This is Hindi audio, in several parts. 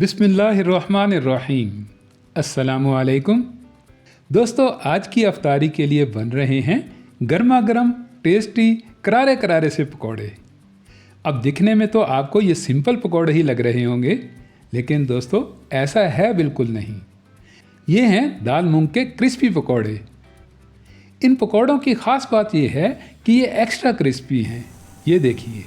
बिस्मिल्लाहिर्रहमानिर्रहीम। अस्सलामुअलैकुम दोस्तों, आज की अफ्तारी के लिए बन रहे हैं गर्मा गर्म टेस्टी करारे करारे से पकौड़े। अब दिखने में तो आपको ये सिंपल पकौड़े ही लग रहे होंगे, लेकिन दोस्तों ऐसा है बिल्कुल नहीं। ये हैं दाल मूंग के क्रिस्पी पकौड़े। इन पकौड़ों की ख़ास बात यह है कि ये एक्स्ट्रा क्रिस्पी हैं। ये देखिए,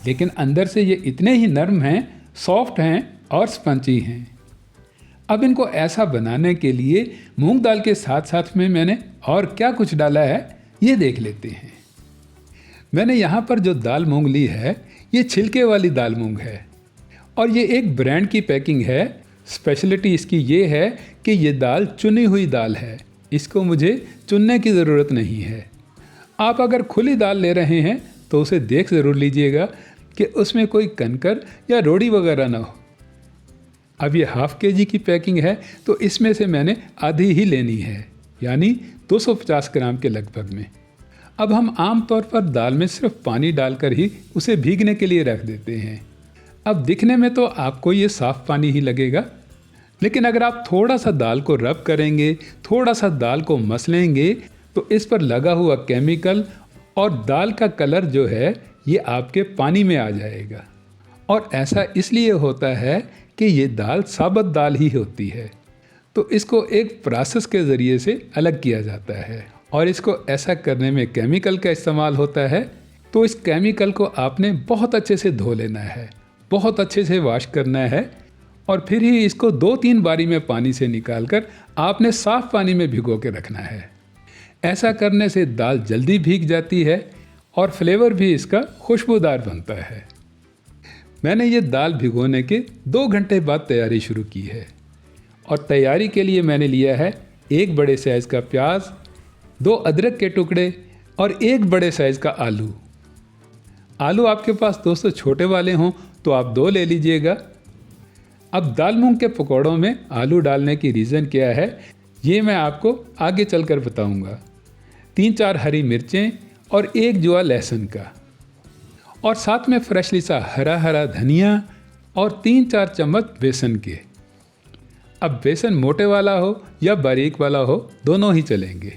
लेकिन अंदर से ये इतने ही नरम हैं, सॉफ्ट हैं और स्पंजी हैं। अब इनको ऐसा बनाने के लिए मूंग दाल के साथ साथ में मैंने और क्या कुछ डाला है ये देख लेते हैं। मैंने यहाँ पर जो दाल मूंग ली है ये छिलके वाली दाल मूंग है और ये एक ब्रांड की पैकिंग है। स्पेशलिटी इसकी ये है कि ये दाल चुनी हुई दाल है, इसको मुझे चुनने की ज़रूरत नहीं है। आप अगर खुली दाल ले रहे हैं तो उसे देख ज़रूर लीजिएगा कि उसमें कोई कंकर या रोड़ी वगैरह ना हो। अब ये हाफ केजी की पैकिंग है तो इसमें से मैंने आधी ही लेनी है, यानी 250 ग्राम के लगभग में। अब हम आम तौर पर दाल में सिर्फ पानी डालकर ही उसे भीगने के लिए रख देते हैं। अब दिखने में तो आपको ये साफ़ पानी ही लगेगा, लेकिन अगर आप थोड़ा सा दाल को रब करेंगे, थोड़ा सा दाल को मसलेंगे तो इस पर लगा हुआ केमिकल और दाल का कलर जो है ये आपके पानी में आ जाएगा। और ऐसा इसलिए होता है कि ये दाल साबुत दाल ही होती है, तो इसको एक प्रोसेस के ज़रिए से अलग किया जाता है और इसको ऐसा करने में केमिकल का इस्तेमाल होता है। तो इस केमिकल को आपने बहुत अच्छे से धो लेना है, बहुत अच्छे से वॉश करना है और फिर ही इसको 2-3 बारी में पानी से निकाल कर आपने साफ़ पानी में भिगो के रखना है। ऐसा करने से दाल जल्दी भीग जाती है और फ्लेवर भी इसका खुशबूदार बनता है। मैंने ये दाल भिगोने के 2 घंटे बाद तैयारी शुरू की है और तैयारी के लिए मैंने लिया है 1 बड़े साइज़ का प्याज, 2 अदरक के टुकड़े और 1 बड़े साइज़ का आलू। आलू आपके पास दोस्तों छोटे वाले हों तो आप 2 ले लीजिएगा। अब दाल मूंग के पकौड़ों में आलू डालने की रीज़न क्या है ये मैं आपको आगे चलकर बताऊंगा। 3-4 हरी मिर्चें और 1 जुआ लहसुन का और साथ में फ्रेशली सा हरा हरा धनिया और 3-4 चम्मच बेसन के। अब बेसन मोटे वाला हो या बारीक वाला हो, दोनों ही चलेंगे।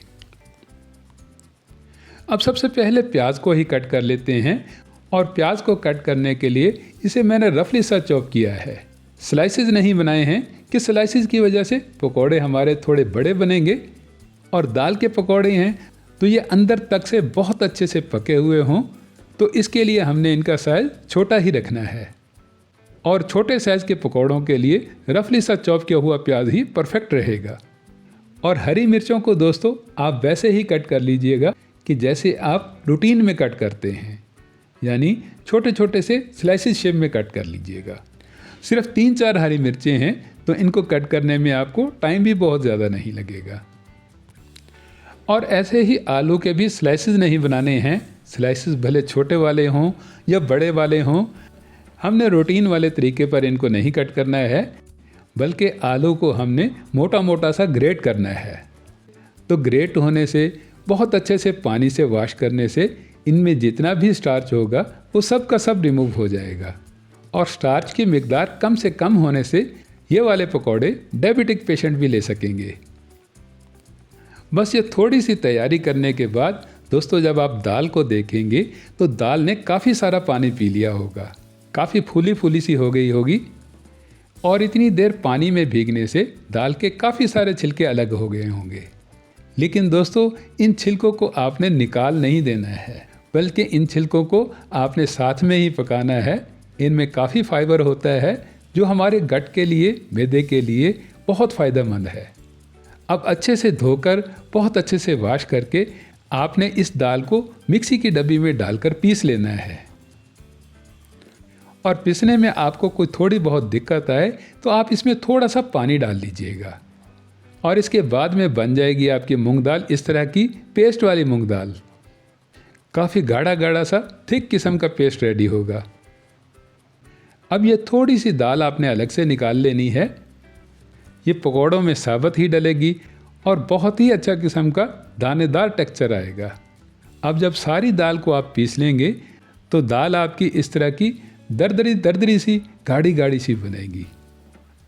अब सबसे पहले प्याज को ही कट कर लेते हैं और प्याज को कट करने के लिए इसे मैंने रफली सा चॉप किया है। स्लाइसेस नहीं बनाए हैं कि स्लाइसेस की वजह से पकोड़े हमारे थोड़े बड़े बनेंगे और दाल के पकोड़े हैं तो ये अंदर तक से बहुत अच्छे से पके हुए हों, तो इसके लिए हमने इनका साइज़ छोटा ही रखना है। और छोटे साइज़ के पकौड़ों के लिए रफली सा चॉप किया हुआ प्याज ही परफेक्ट रहेगा। और हरी मिर्चों को दोस्तों आप वैसे ही कट कर लीजिएगा कि जैसे आप रूटीन में कट करते हैं, यानी छोटे छोटे से स्लाइसिस शेप में कट कर लीजिएगा। सिर्फ 3-4 हरी मिर्चें हैं तो इनको कट करने में आपको टाइम भी बहुत ज़्यादा नहीं लगेगा। और ऐसे ही आलू के भी स्लाइसेस नहीं बनाने हैं। स्लाइसेस भले छोटे वाले हों या बड़े वाले हों, हमने रूटीन वाले तरीके पर इनको नहीं कट करना है, बल्कि आलू को हमने मोटा मोटा सा ग्रेट करना है। तो ग्रेट होने से, बहुत अच्छे से पानी से वॉश करने से इनमें जितना भी स्टार्च होगा वो सब का सब रिमूव हो जाएगा। और स्टार्च की मिकदार कम से कम होने से ये वाले पकौड़े डायबिटिक पेशेंट भी ले सकेंगे। बस ये थोड़ी सी तैयारी करने के बाद दोस्तों जब आप दाल को देखेंगे तो दाल ने काफ़ी सारा पानी पी लिया होगा, काफ़ी फूली फूली सी हो गई होगी और इतनी देर पानी में भीगने से दाल के काफ़ी सारे छिलके अलग हो गए होंगे। लेकिन दोस्तों इन छिलकों को आपने निकाल नहीं देना है, बल्कि इन छिलकों को आपने साथ में ही पकाना है। इनमें काफ़ी फाइबर होता है जो हमारे गट के लिए, मैदे के लिए बहुत फ़ायदेमंद है। अब अच्छे से धोकर बहुत अच्छे से वॉश करके आपने इस दाल को मिक्सी की डब्बी में डालकर पीस लेना है। और पीसने में आपको कोई थोड़ी बहुत दिक्कत आए तो आप इसमें थोड़ा सा पानी डाल लीजिएगा और इसके बाद में बन जाएगी आपकी मूंग दाल इस तरह की पेस्ट वाली मूंग दाल। काफ़ी गाढ़ा गाढ़ा सा थिक किस्म का पेस्ट रेडी होगा। अब ये थोड़ी सी दाल आपने अलग से निकाल लेनी है। ये पकौड़ों में साबुत ही डलेगी और बहुत ही अच्छा किस्म का दानेदार टेक्सचर आएगा। अब जब सारी दाल को आप पीस लेंगे तो दाल आपकी इस तरह की दरदरी दरदरी सी गाढ़ी गाढ़ी सी बनेगी,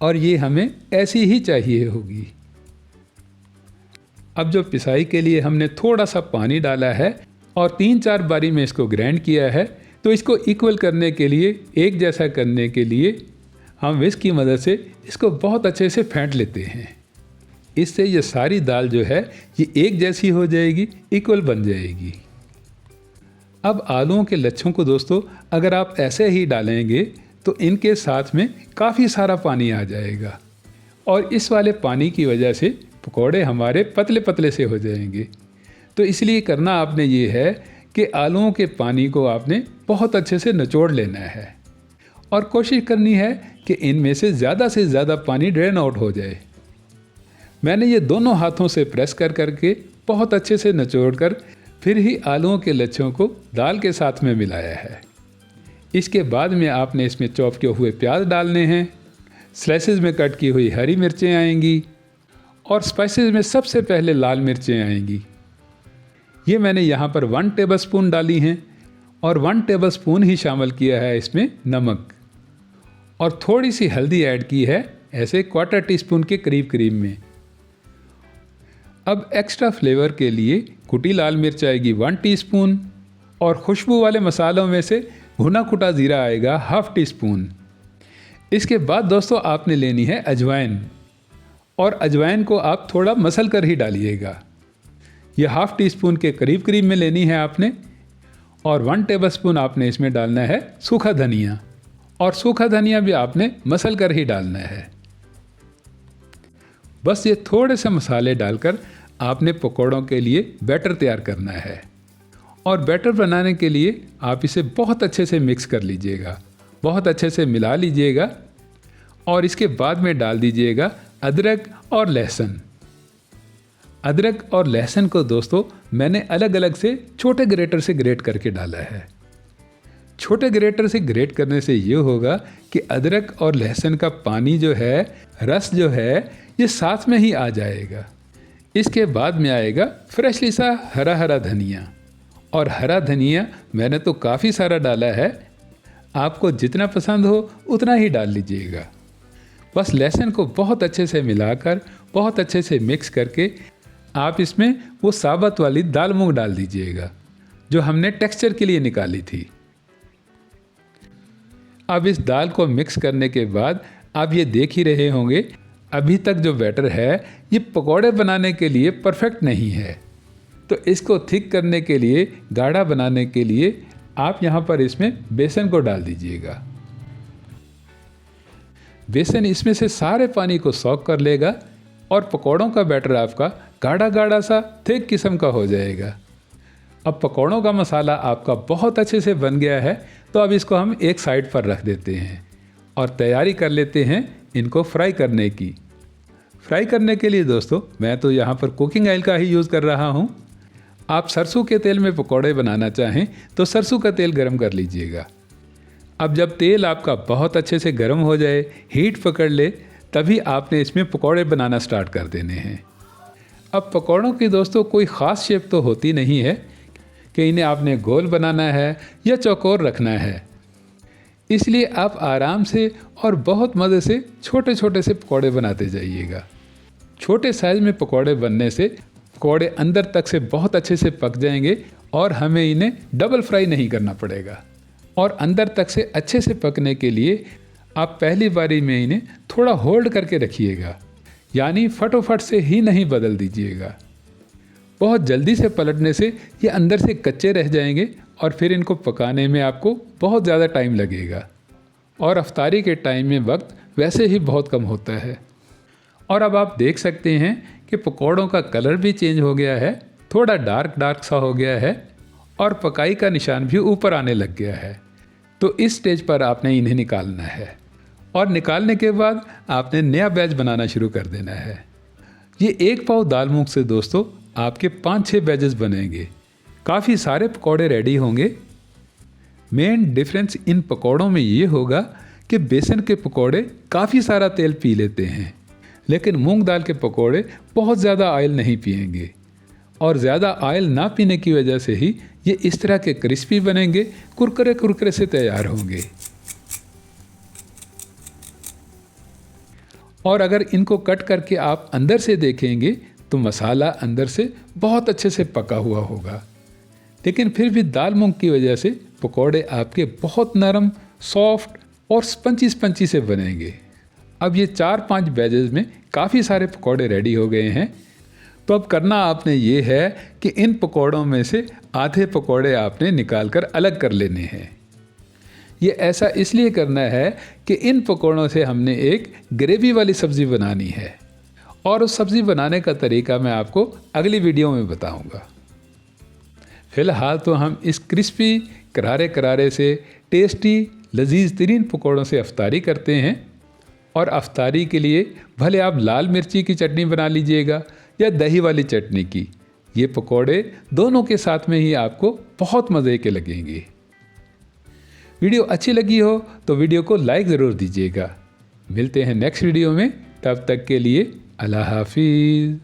और ये हमें ऐसी ही चाहिए होगी। अब जो पिसाई के लिए हमने थोड़ा सा पानी डाला है और 3-4 बारी में इसको ग्राइंड किया है, तो इसको इक्वल करने के लिए, एक जैसा करने के लिए हम विस्क की मदद से इसको बहुत अच्छे से फेंट लेते हैं। इससे ये सारी दाल जो है ये एक जैसी हो जाएगी, इक्वल बन जाएगी। अब आलूओं के लच्छों को दोस्तों अगर आप ऐसे ही डालेंगे तो इनके साथ में काफ़ी सारा पानी आ जाएगा, और इस वाले पानी की वजह से पकौड़े हमारे पतले पतले से हो जाएंगे। तो इसलिए करना आपने ये है कि आलूओं के पानी को आपने बहुत अच्छे से निचोड़ लेना है, और कोशिश करनी है कि इनमें से ज़्यादा पानी ड्रेन आउट हो जाए। मैंने ये दोनों हाथों से प्रेस कर करके बहुत अच्छे से निचोड़ कर फिर ही आलूओं के लच्छों को दाल के साथ में मिलाया है। इसके बाद में आपने इसमें चॉप किए हुए प्याज डालने हैं, स्लाइसेस में कट की हुई हरी मिर्चें आएंगी, और स्पाइसेस में सबसे पहले लाल मिर्चें आएंगी। ये मैंने यहाँ पर 1 टेबलस्पून डाली हैं, और 1 टेबलस्पून ही शामिल किया है इसमें नमक, और थोड़ी सी हल्दी ऐड की है, ऐसे 1/4 टीस्पून के करीब में। अब एक्स्ट्रा फ्लेवर के लिए कुटी लाल मिर्च आएगी 1 टीस्पून, और खुशबू वाले मसालों में से भुना कुटा ज़ीरा आएगा 1/2 टीस्पून। इसके बाद दोस्तों आपने लेनी है अजवाइन, और अजवाइन को आप थोड़ा मसल कर ही डालिएगा। यह 1/2 टीस्पून के करीब में लेनी है आपने, और 1 टेबलस्पून आपने इसमें डालना है सूखा धनिया, और सूखा धनिया भी आपने मसल कर ही डालना है। बस ये थोड़े से मसाले डालकर आपने पकौड़ों के लिए बैटर तैयार करना है, और बैटर बनाने के लिए आप इसे बहुत अच्छे से मिक्स कर लीजिएगा, बहुत अच्छे से मिला लीजिएगा, और इसके बाद में डाल दीजिएगा अदरक और लहसुन। अदरक और लहसुन को दोस्तों मैंने अलग अलग से छोटे ग्रेटर से ग्रेट करके डाला है। छोटे ग्रेटर से ग्रेट करने से ये होगा कि अदरक और लहसुन का पानी जो है, रस जो है, ये साथ में ही आ जाएगा। इसके बाद में आएगा फ्रेशली सा हरा धनिया, और हरा धनिया मैंने तो काफ़ी सारा डाला है, आपको जितना पसंद हो उतना ही डाल लीजिएगा। बस लहसुन को बहुत अच्छे से मिलाकर, बहुत अच्छे से मिक्स करके आप इसमें वो साबुत वाली दाल मूंग डाल दीजिएगा जो हमने टेक्सचर के लिए निकाली थी। अब इस दाल को मिक्स करने के बाद आप ये देख ही रहे होंगे अभी तक जो बैटर है ये पकौड़े बनाने के लिए परफेक्ट नहीं है। तो इसको थिक करने के लिए, गाढ़ा बनाने के लिए आप यहाँ पर इसमें बेसन को डाल दीजिएगा। बेसन इसमें से सारे पानी को सॉक कर लेगा, और पकौड़ों का बैटर आपका गाढ़ा गाढ़ा सा थिक किस्म का हो जाएगा। अब पकौड़ों का मसाला आपका बहुत अच्छे से बन गया है, तो अब इसको हम एक साइड पर रख देते हैं और तैयारी कर लेते हैं इनको फ्राई करने की। फ्राई करने के लिए दोस्तों मैं तो यहाँ पर कुकिंग ऑयल का ही यूज़ कर रहा हूँ। आप सरसों के तेल में पकौड़े बनाना चाहें तो सरसों का तेल गरम कर लीजिएगा। अब जब तेल आपका बहुत अच्छे से गर्म हो जाए, हीट पकड़ ले, तभी आपने इसमें पकौड़े बनाना स्टार्ट कर देने हैं। अब पकौड़ों की दोस्तों कोई ख़ास शेप तो होती नहीं है कि इन्हें आपने गोल बनाना है या चौकोर रखना है, इसलिए आप आराम से और बहुत मज़े से छोटे छोटे से पकौड़े बनाते जाइएगा। छोटे साइज़ में पकौड़े बनने से पकौड़े अंदर तक से बहुत अच्छे से पक जाएंगे और हमें इन्हें डबल फ्राई नहीं करना पड़ेगा। और अंदर तक से अच्छे से पकने के लिए आप पहली बारी में इन्हें थोड़ा होल्ड करके रखिएगा, यानी फटोफट से ही नहीं बदल दीजिएगा। बहुत जल्दी से पलटने से ये अंदर से कच्चे रह जाएंगे और फिर इनको पकाने में आपको बहुत ज़्यादा टाइम लगेगा, और अफ्तारी के टाइम में वक्त वैसे ही बहुत कम होता है। और अब आप देख सकते हैं कि पकौड़ों का कलर भी चेंज हो गया है, थोड़ा डार्क सा हो गया है और पकाई का निशान भी ऊपर आने लग गया है। तो इस स्टेज पर आपने इन्हें निकालना है, और निकालने के बाद आपने नया बैच बनाना शुरू कर देना है। ये 1 पाव दाल मूंग से दोस्तों आपके 5-6 बैचेस बनेंगे, काफ़ी सारे पकौड़े रेडी होंगे। मेन डिफरेंस इन पकौड़ों में ये होगा कि बेसन के पकौड़े काफ़ी सारा तेल पी लेते हैं, लेकिन मूंग दाल के पकोड़े बहुत ज़्यादा ऑयल नहीं पिएंगे और ज़्यादा ऑयल ना पीने की वजह से ही ये इस तरह के क्रिस्पी बनेंगे, कुरकुरे कुरकुरे से तैयार होंगे। और अगर इनको कट करके आप अंदर से देखेंगे तो मसाला अंदर से बहुत अच्छे से पका हुआ होगा, लेकिन फिर भी दाल मूंग की वजह से पकोड़े आपके बहुत नरम, सॉफ्ट और स्पंची स्पंची से बनेंगे। अब ये 4-5 बैचेस में काफ़ी सारे पकोड़े रेडी हो गए हैं। तो अब करना आपने ये है कि इन पकोड़ों में से आधे पकोड़े आपने निकाल कर अलग कर लेने हैं। ये ऐसा इसलिए करना है कि इन पकोड़ों से हमने एक ग्रेवी वाली सब्ज़ी बनानी है और उस सब्ज़ी बनाने का तरीका मैं आपको अगली वीडियो में बताऊंगा। फ़िलहाल तो हम इस क्रिस्पी, करारे करारे से टेस्टी, लजीज तरीन पकोड़ों से अफ्तारी करते हैं। और अफ्तारी के लिए भले आप लाल मिर्ची की चटनी बना लीजिएगा या दही वाली चटनी की, ये पकोड़े दोनों के साथ में ही आपको बहुत मज़े के लगेंगे। वीडियो अच्छी लगी हो तो वीडियो को लाइक ज़रूर दीजिएगा। मिलते हैं नेक्स्ट वीडियो में, तब तक के लिए अल्लाह हाफिज़।